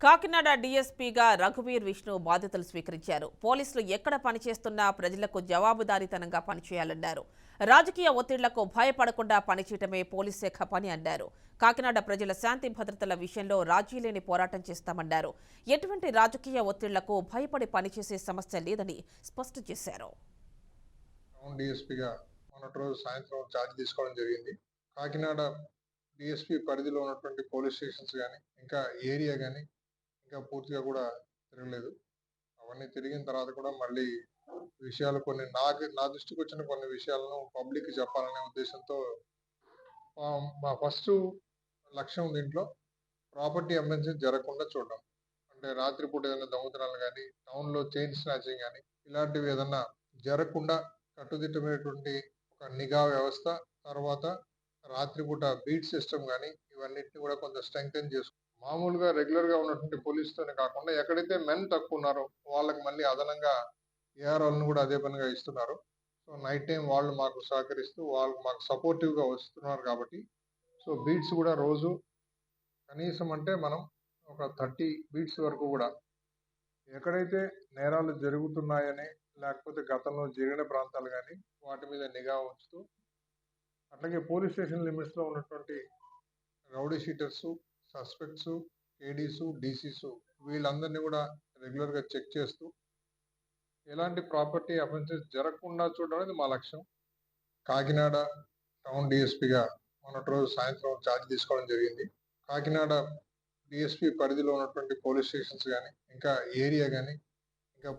కాకినాడ డీఎస్పీగా రఘువీర్ విష్ణు బాధ్యతలు స్వీకరించారు. పోలీసులు ఎక్కడ పనిచేస్తున్నా ప్రజలకు జవాబుదారీతనంగా పనిచేయాలన్నారు. రాజకీయ ఒత్తిళ్లకు భయపడకుండా పనిచేయటమే పోలీస్ శాఖ పని అన్నారు. కాకినాడ ప్రజల శాంతి భద్రతల విషయంలో రాజీ లేని పోరాటం చేస్తామన్నారు. ఎటువంటి రాజకీయ ఒత్తిళ్లకు భయపడి పనిచేసే సమస్య లేదని స్పష్టం చేశారు. టౌన్ డీఎస్పీగా మొన్నటి రోజు సాయంత్రం ఛార్జ్ తీసుకోవడం జరిగింది. కాకినాడ డీఎస్పీ పరిధిలో ఉన్నటువంటి పోలీస్ స్టేషన్స్ కానీ ఇంకా ఏరియా కానీ ఇంకా పూర్తిగా కూడా తిరగలేదు. అవన్నీ తిరిగిన తర్వాత కూడా మళ్ళీ విషయాలు కొన్ని నా దృష్టికి వచ్చిన కొన్ని విషయాలను పబ్లిక్ చెప్పాలనే ఉద్దేశంతో మా ఫస్ట్ లక్ష్యం దీంట్లో ప్రాపర్టీ అఫెన్సెస్ జరగకుండా చూడడం. అంటే రాత్రిపూట ఏదైనా దొంగతనాలు కానీ టౌన్లో చైన్ స్నాచింగ్ కానీ ఇలాంటివి ఏదన్నా జరగకుండా కట్టుదిట్టమైనటువంటి ఒక నిఘా వ్యవస్థ, తర్వాత రాత్రిపూట బీట్ సిస్టమ్ కానీ ఇవన్నిటిని కూడా కొంచెం స్ట్రెంగ్తెన్ చేసుకుంటాం. మామూలుగా రెగ్యులర్ గా ఉన్నటువంటి పోలీసుతోనే కాకుండా ఎక్కడైతే మెన్ తక్కువ ఉన్నారో వాళ్ళకి మళ్ళీ అదనంగా ఏఆర్ఓలను కూడా అదే పనిగా ఇస్తున్నారు. సో నైట్ టైం వాళ్ళు మాకు సహకరిస్తూ వాళ్ళు మాకు సపోర్టివ్ గా వస్తున్నారు కాబట్టి సో బీట్స్ కూడా రోజు కనీసం అంటే మనం ఒక 30 బీట్స్ వరకు కూడా ఎక్కడైతే నేరాలు జరుగుతున్నాయని లేకపోతే గతంలో జరిగిన ప్రాంతాలు కానీ వాటి మీద నిఘా ఉంచుతూ, అట్లాగే పోలీస్ స్టేషన్ లిమిట్స్ లో ఉన్నటువంటి రౌడీ షీటర్స్, సస్పెక్ట్స్, కేడీస్, డీసీస్ వీళ్ళందరినీ కూడా రెగ్యులర్ గా చెక్ చేస్తూ ఎలాంటి ప్రాపర్టీ అఫెన్సెస్ జరగకుండా చూడడం అనేది మా లక్ష్యం. కాకినాడ టౌన్ డీఎస్పీగా మొన్నటి రోజు సాయంత్రం ఛార్జ్ తీసుకోవడం జరిగింది. కాకినాడ డిఎస్పీ పరిధిలో ఉన్నటువంటి పోలీస్ స్టేషన్స్ కానీ ఇంకా ఏరియా కానీ ఇంకా